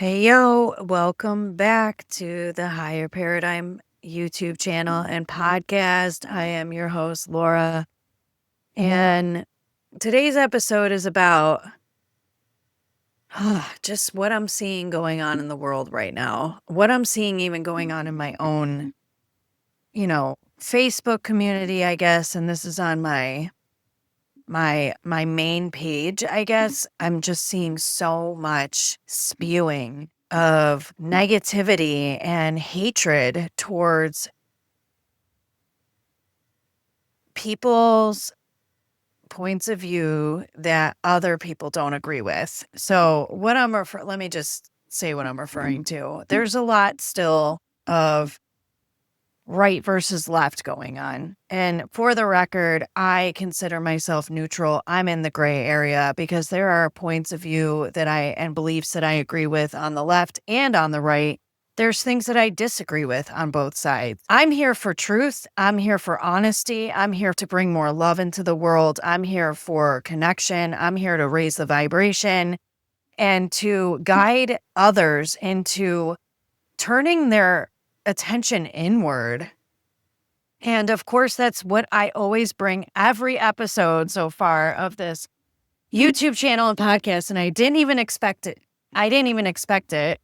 Hey, yo, welcome back to the Higher Paradigm YouTube channel and podcast. I am your host, Laura, and today's episode is about just what I'm seeing going on in the world right now, what I'm seeing even going on in my own, Facebook community, I guess, and this is on my main page, I guess. I'm just seeing so much spewing of negativity and hatred towards people's points of view that other people don't agree with. So let me just say what I'm referring to. There's a lot still of right versus left going on. And for the record, I consider myself neutral. I'm in the gray area because there are points of view and beliefs that I agree with on the left and on the right. There's things that I disagree with on both sides. I'm here for truth. I'm here for honesty. I'm here to bring more love into the world. I'm here for connection. I'm here to raise the vibration and to guide others into turning their attention inward. And of course, that's what I always bring every episode so far of this YouTube channel and podcast. And I didn't even expect it.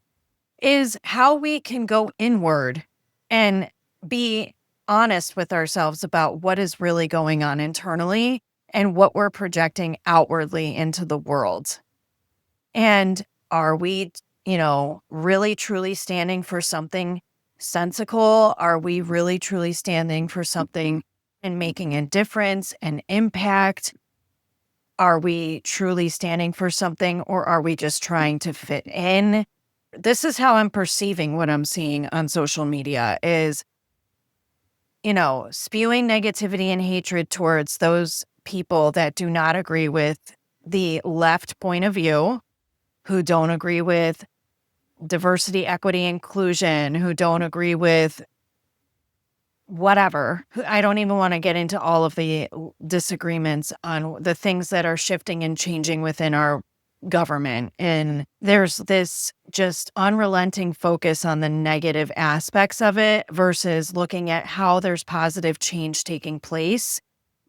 Is how we can go inward and be honest with ourselves about what is really going on internally and what we're projecting outwardly into the world. And are we, really truly standing for something sensical? Are we really truly standing for something and making a difference, an impact? Are we truly standing for something, or are we just trying to fit in? This is how I'm perceiving what I'm seeing on social media is, spewing negativity and hatred towards those people that do not agree with the left point of view, who don't agree with diversity, equity, inclusion, who don't agree with whatever. I don't even want to get into all of the disagreements on the things that are shifting and changing within our government. And there's this just unrelenting focus on the negative aspects of it versus looking at how there's positive change taking place.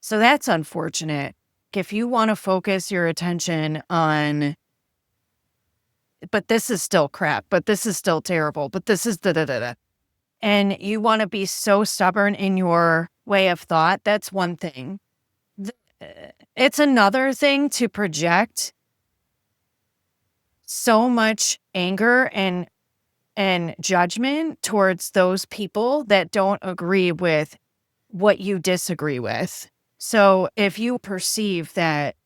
So that's unfortunate. If you want to focus your attention on, but this is still crap, but this is still terrible, but this is da-da-da-da, and you want to be so stubborn in your way of thought, that's one thing. It's another thing to project so much anger and judgment towards those people that don't agree with what you disagree with. So if you perceive that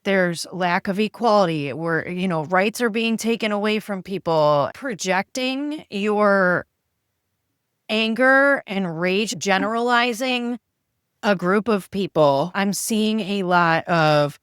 there's lack of equality where, rights are being taken away from people, projecting your anger and rage, generalizing a group of people. I'm seeing a lot of,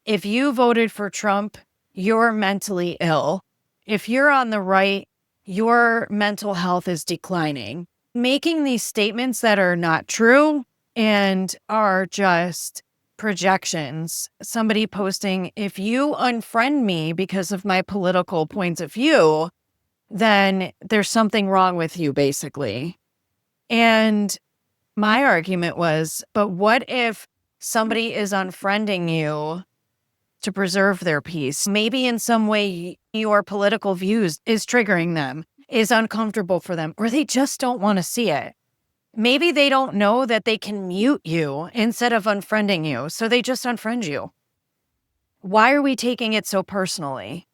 if you voted for Trump, you're mentally ill. If you're on the right, your mental health is declining. Making these statements that are not true and are just projections. Somebody posting, if you unfriend me because of my political points of view, then there's something wrong with you, basically. And my argument was, but what if somebody is unfriending you to preserve their peace? Maybe in some way your political views is triggering them, is uncomfortable for them, or they just don't want to see it. Maybe they don't know that they can mute you instead of unfriending you, so they just unfriend you. Why are we taking it so personally?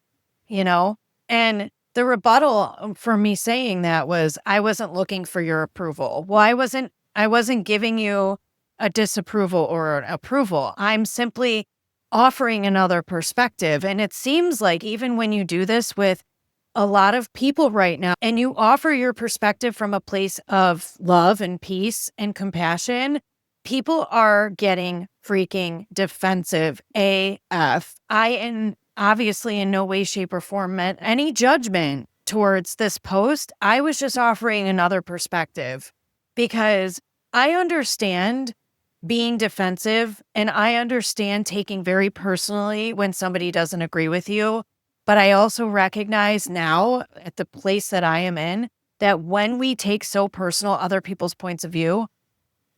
And the rebuttal for me saying that was, I wasn't looking for your approval. Well, I wasn't giving you a disapproval or an approval. I'm simply offering another perspective. And it seems like even when you do this with a lot of people right now, and you offer your perspective from a place of love and peace and compassion, people are getting freaking defensive AF. Obviously in no way, shape, or form meant any judgment towards this post. I was just offering another perspective because I understand being defensive and I understand taking very personally when somebody doesn't agree with you. But I also recognize now at the place that I am in that when we take so personal other people's points of view,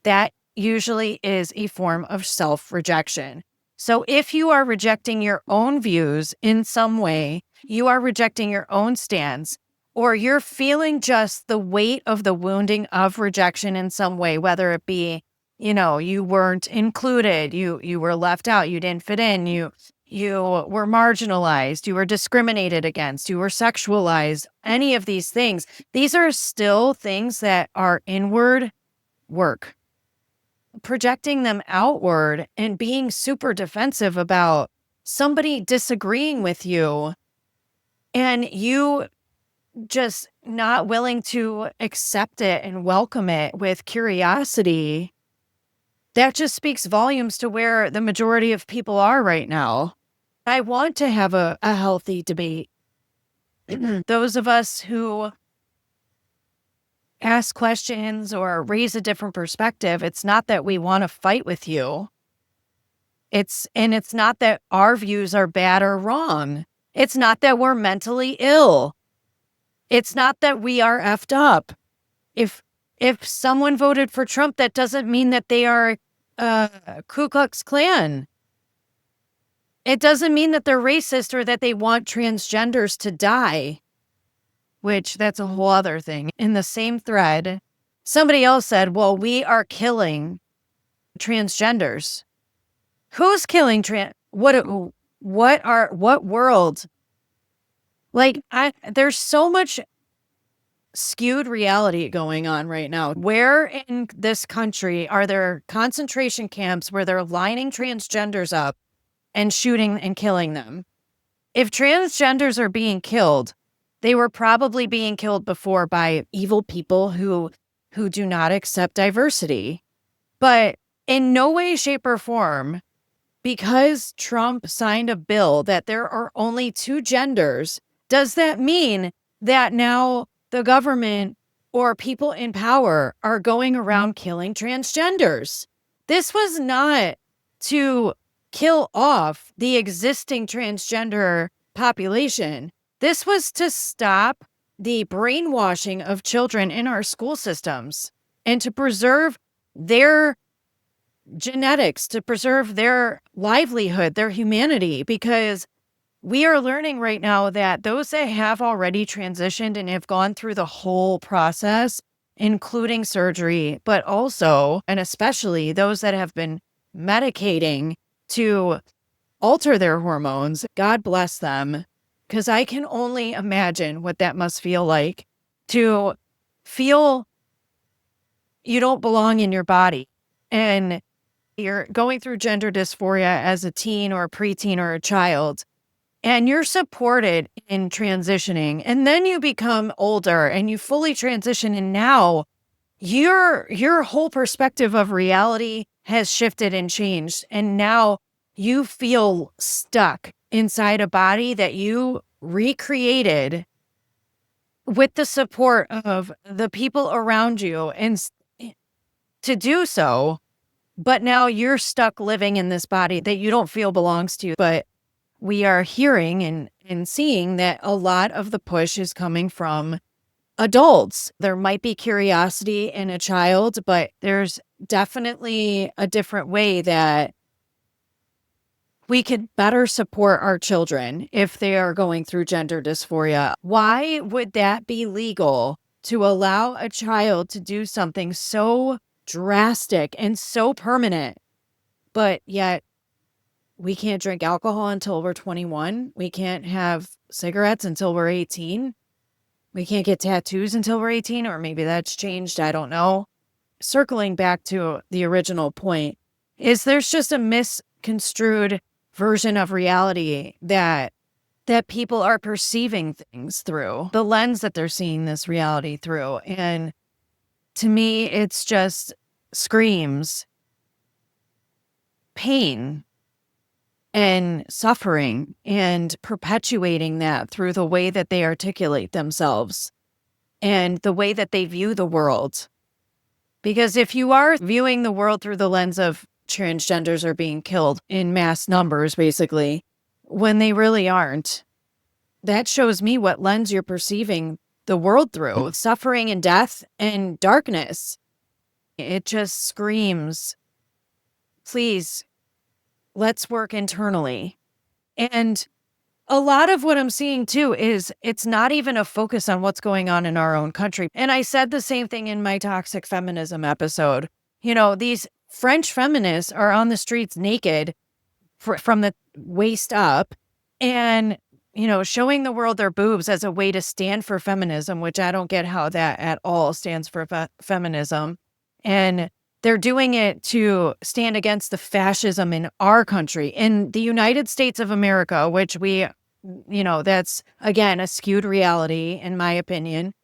that usually is a form of self-rejection. So if you are rejecting your own views in some way, you are rejecting your own stance, or you're feeling just the weight of the wounding of rejection in some way, whether it be, you weren't included, you were left out, you didn't fit in, you were marginalized, you were discriminated against, you were sexualized, any of these things. These are still things that are inward work. Projecting them outward and being super defensive about somebody disagreeing with you and you just not willing to accept it and welcome it with curiosity, that just speaks volumes to where the majority of people are right now. I want to have a healthy debate. Those of us who ask questions or raise a different perspective, it's not that we want to fight with you. It's not that our views are bad or wrong. It's not that we're mentally ill. It's not that we are effed up. If someone voted for Trump, that doesn't mean that they are Ku Klux Klan. It doesn't mean that they're racist or that they want transgenders to die, which that's a whole other thing. In the same thread, somebody else said, well, we are killing transgenders. Who's killing what world? Like, there's so much skewed reality going on right now. Where in this country are there concentration camps where they're lining transgenders up and shooting and killing them? If transgenders are being killed, they were probably being killed before by evil people who do not accept diversity. But in no way, shape, or form, because Trump signed a bill that there are only two genders, does that mean that now the government or people in power are going around killing transgenders? This was not to kill off the existing transgender population. This was to stop the brainwashing of children in our school systems and to preserve their genetics, to preserve their livelihood, their humanity, because we are learning right now that those that have already transitioned and have gone through the whole process, including surgery, but also, and especially those that have been medicating to alter their hormones, God bless them, because I can only imagine what that must feel like to feel you don't belong in your body. And you're going through gender dysphoria as a teen or a preteen or a child, and you're supported in transitioning, and then you become older and you fully transition, and now your whole perspective of reality has shifted and changed, and now you feel stuck inside a body that you recreated with the support of the people around you and to do so. But now you're stuck living in this body that you don't feel belongs to you. But we are hearing and seeing that a lot of the push is coming from adults. There might be curiosity in a child, but there's definitely a different way that we could better support our children if they are going through gender dysphoria. Why would that be legal to allow a child to do something so drastic and so permanent, but yet we can't drink alcohol until we're 21. We can't have cigarettes until we're 18. We can't get tattoos until we're 18, or maybe that's changed. I don't know. Circling back to the original point, is there's just a misconstrued version of reality that people are perceiving things through, the lens that they're seeing this reality through. And to me, it's just screams pain and suffering and perpetuating that through the way that they articulate themselves and the way that they view the world. Because if you are viewing the world through the lens of transgenders are being killed in mass numbers, basically, when they really aren't, that shows me what lens you're perceiving the world through, suffering and death and darkness. It just screams, please, let's work internally. And a lot of what I'm seeing too is it's not even a focus on what's going on in our own country. And I said the same thing in my toxic feminism episode. These French feminists are on the streets naked from the waist up and, showing the world their boobs as a way to stand for feminism, which I don't get how that at all stands for feminism. And they're doing it to stand against the fascism in our country, in the United States of America, which that's, again, a skewed reality, in my opinion.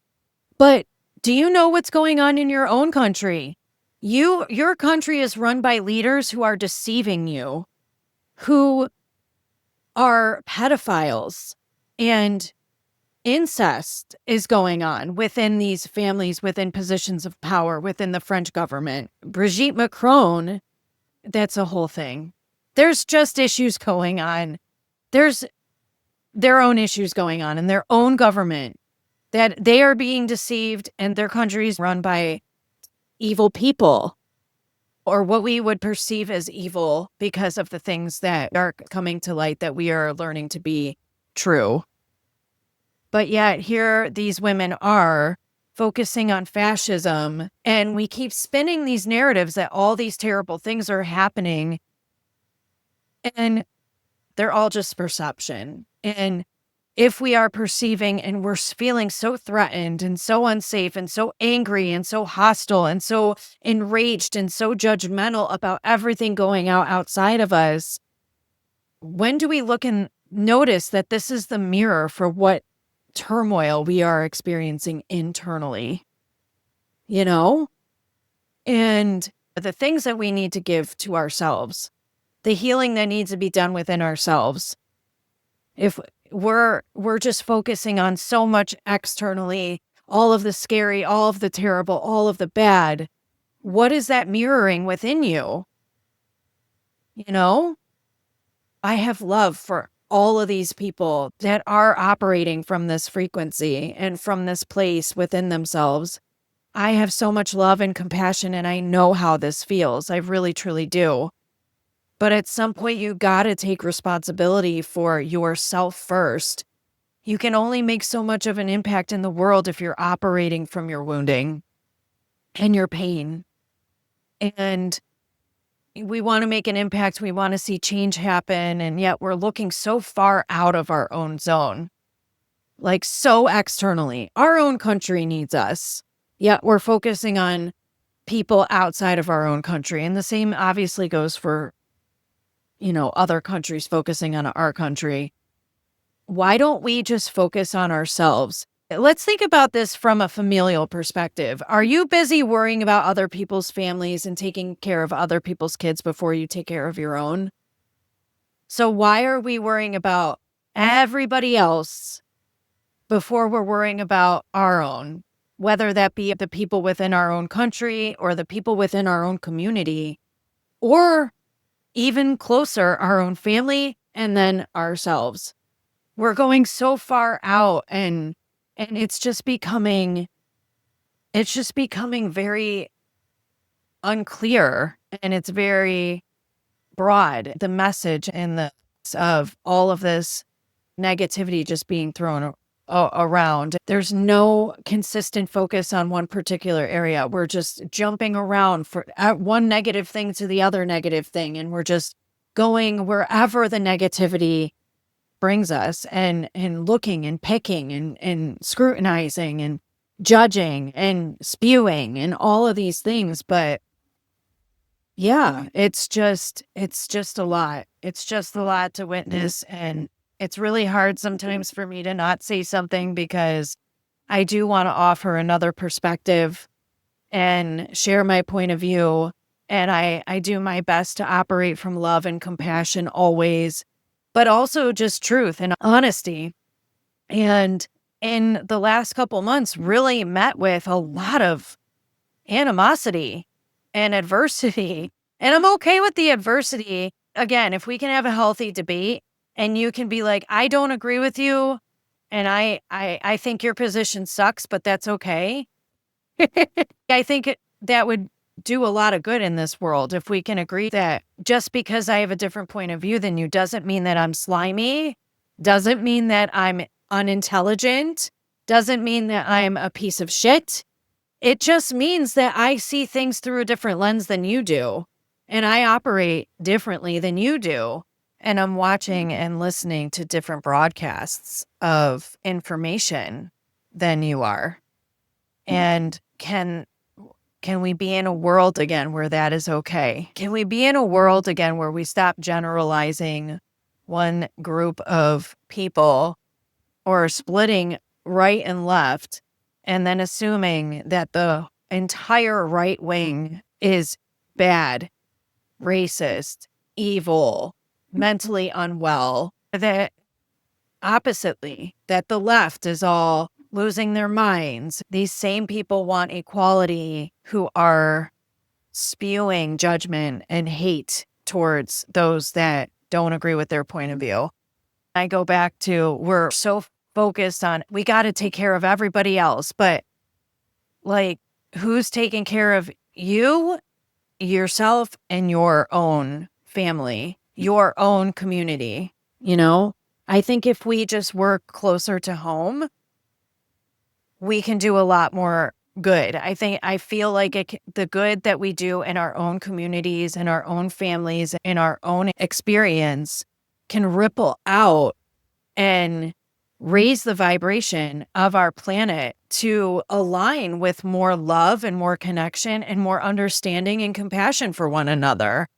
But do you know what's going on in your own country? Your country is run by leaders who are deceiving you, who are pedophiles, and incest is going on within these families, within positions of power, within the French government. Brigitte Macron, that's a whole thing. There's just issues going on. There's their own issues going on in their own government, that they are being deceived and their country is run by evil people, or what we would perceive as evil because of the things that are coming to light that we are learning to be true. But yet here these women are focusing on fascism, and we keep spinning these narratives that all these terrible things are happening, and they're all just perception. And if we are perceiving and we're feeling so threatened and so unsafe and so angry and so hostile and so enraged and so judgmental about everything going outside of us, when do we look and notice that this is the mirror for what turmoil we are experiencing internally? And the things that we need to give to ourselves, the healing that needs to be done within ourselves. If we're just focusing on so much externally, all of the scary, all of the terrible, all of the bad, what is that mirroring within you? I have love for all of these people that are operating from this frequency and from this place within themselves. I have so much love and compassion, and I know how this feels. I really, truly do. But at some point, you got to take responsibility for yourself first. You can only make so much of an impact in the world if you're operating from your wounding and your pain. And we want to make an impact. We want to see change happen. And yet we're looking so far out of our own zone, like so externally. Our own country needs us. Yet we're focusing on people outside of our own country. And the same obviously goes for other countries focusing on our country. Why don't we just focus on ourselves? Let's think about this from a familial perspective. Are you busy worrying about other people's families and taking care of other people's kids before you take care of your own? So why are we worrying about everybody else before we're worrying about our own? Whether that be the people within our own country or the people within our own community, or even closer, our own family, and then ourselves. We're going so far out, and it's just becoming very unclear, and it's very broad, the message and the of all of this negativity just being thrown around. There's no consistent focus on one particular area. We're just jumping around for one negative thing to the other negative thing, and we're just going wherever the negativity brings us, and looking and picking and scrutinizing and judging and spewing and all of these things. But yeah, it's just a lot. It's just a lot to witness, and it's really hard sometimes for me to not say something, because I do want to offer another perspective and share my point of view. And I do my best to operate from love and compassion always, but also just truth and honesty. And in the last couple months, really met with a lot of animosity and adversity. And I'm okay with the adversity. Again, if we can have a healthy debate and you can be like, I don't agree with you, And I think your position sucks, but that's okay. I think that would do a lot of good in this world if we can agree that just because I have a different point of view than you doesn't mean that I'm slimy, doesn't mean that I'm unintelligent, doesn't mean that I'm a piece of shit. It just means that I see things through a different lens than you do, and I operate differently than you do. And I'm watching and listening to different broadcasts of information than you are. And can we be in a world again where that is okay? Can we be in a world again where we stop generalizing one group of people or splitting right and left and then assuming that the entire right wing is bad, racist, evil, mentally unwell? That oppositely, that the left is all losing their minds. These same people want equality who are spewing judgment and hate towards those that don't agree with their point of view. I go back to, we're so focused on, we got to take care of everybody else, but like, who's taking care of you, yourself, and your own family, your own community? You know, I think if we just work closer to home, we can do a lot more good. I feel like the good that we do in our own communities, in our own families, in our own experience can ripple out and raise the vibration of our planet to align with more love and more connection and more understanding and compassion for one another.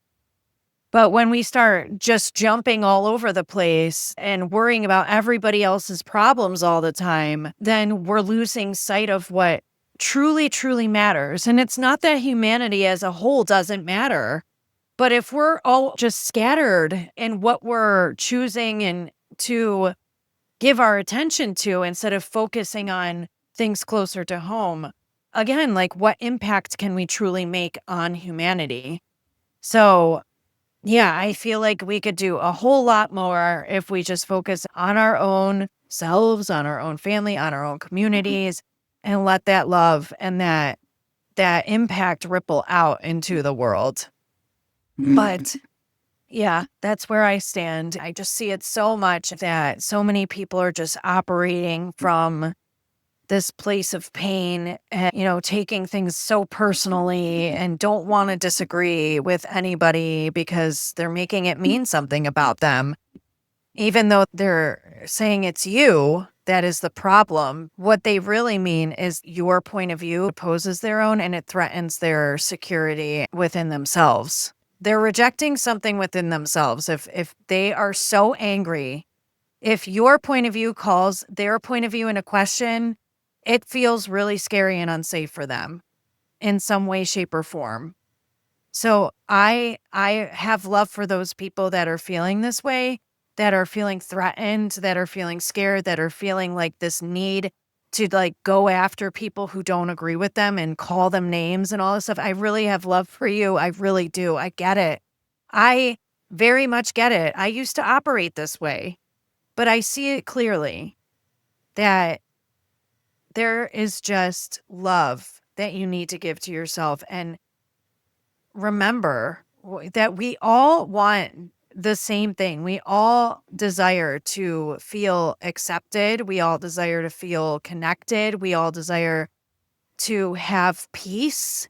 But when we start just jumping all over the place and worrying about everybody else's problems all the time, then we're losing sight of what truly, truly matters. And it's not that humanity as a whole doesn't matter, but if we're all just scattered in what we're choosing and to give our attention to instead of focusing on things closer to home, again, like what impact can we truly make on humanity? So yeah, I feel like we could do a whole lot more if we just focus on our own selves, on our own family, on our own communities, and let that love and that impact ripple out into the world. But yeah, that's where I stand. I just see it so much that so many people are just operating from this place of pain and, taking things so personally and don't want to disagree with anybody because they're making it mean something about them. Even though they're saying it's you that is the problem, what they really mean is your point of view opposes their own and it threatens their security within themselves. They're rejecting something within themselves. If they are so angry, if your point of view calls their point of view into question, it feels really scary and unsafe for them in some way, shape, or form. So I have love for those people that are feeling this way, that are feeling threatened, that are feeling scared, that are feeling like this need to like go after people who don't agree with them and call them names and all this stuff. I really have love for you. I really do. I get it. I very much get it. I used to operate this way, but I see it clearly that there is just love that you need to give to yourself. And remember that we all want the same thing. We all desire to feel accepted. We all desire to feel connected. We all desire to have peace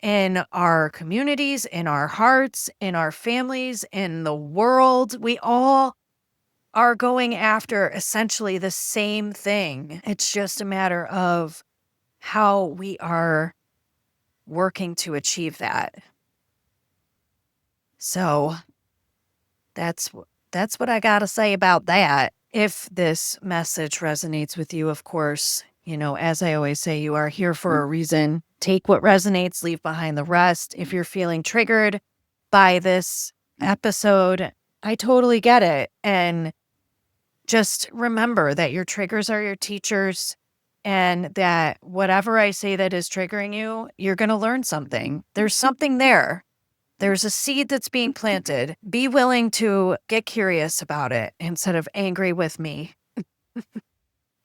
in our communities, in our hearts, in our families, in the world. We all are going after essentially the same thing. It's just a matter of how we are working to achieve that. So that's what I got to say about that. If this message resonates with you, of course, as I always say, you are here for a reason. Take what resonates, leave behind the rest. If you're feeling triggered by this episode, I totally get it. And just remember that your triggers are your teachers and that whatever I say that is triggering you, you're going to learn something. There's something there. There's a seed that's being planted. Be willing to get curious about it instead of angry with me.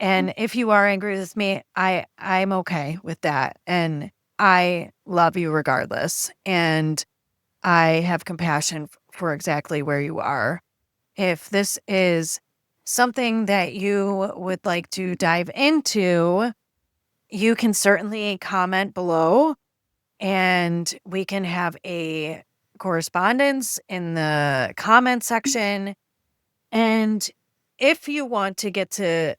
And if you are angry with me, I'm okay with that. And I love you regardless. And I have compassion for exactly where you are. If this is something that you would like to dive into, you can certainly comment below and we can have a correspondence in the comment section. And if you want to get to,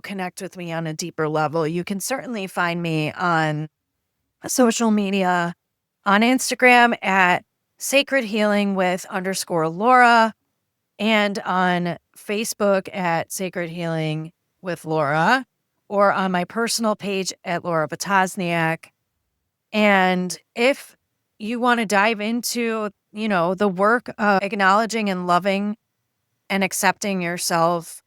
connect with me on a deeper level, you can certainly find me on social media on Instagram at Sacred Healing with _ Laura and on Facebook at Sacred Healing with Laura or on my personal page at Laura Potozniak. And if you want to dive into, the work of acknowledging and loving and accepting yourself,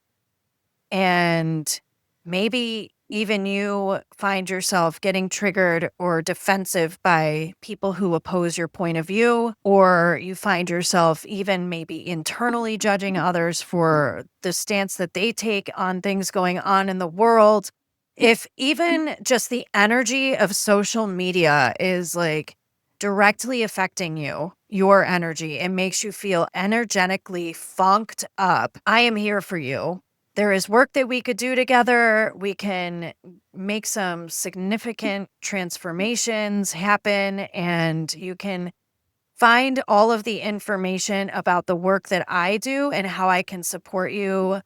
and maybe even you find yourself getting triggered or defensive by people who oppose your point of view, or you find yourself even maybe internally judging others for the stance that they take on things going on in the world. If even just the energy of social media is like directly affecting you, your energy, it makes you feel energetically funked up, I am here for you. There is work that we could do together. We can make some significant transformations happen, and you can find all of the information about the work that I do and how I can support you,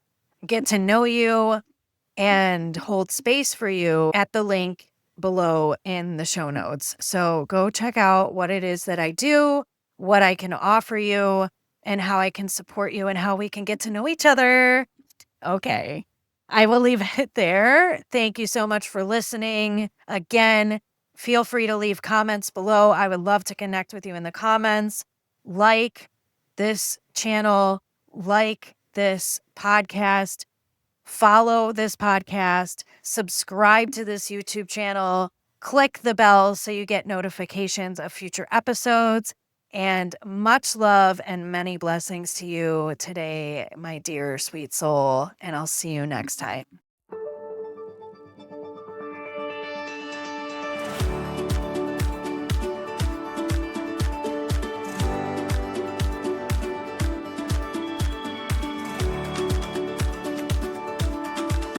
get to know you, and hold space for you at the link below in the show notes. So go check out what it is that I do, what I can offer you, and how I can support you and how we can get to know each other. Okay. I will leave it there. Thank you so much for listening. Again, feel free to leave comments below. I would love to connect with you in the comments. Like this channel, like this podcast, follow this podcast, subscribe to this YouTube channel, click the bell so you get notifications of future episodes. And much love and many blessings to you today, my dear sweet soul. And I'll see you next time.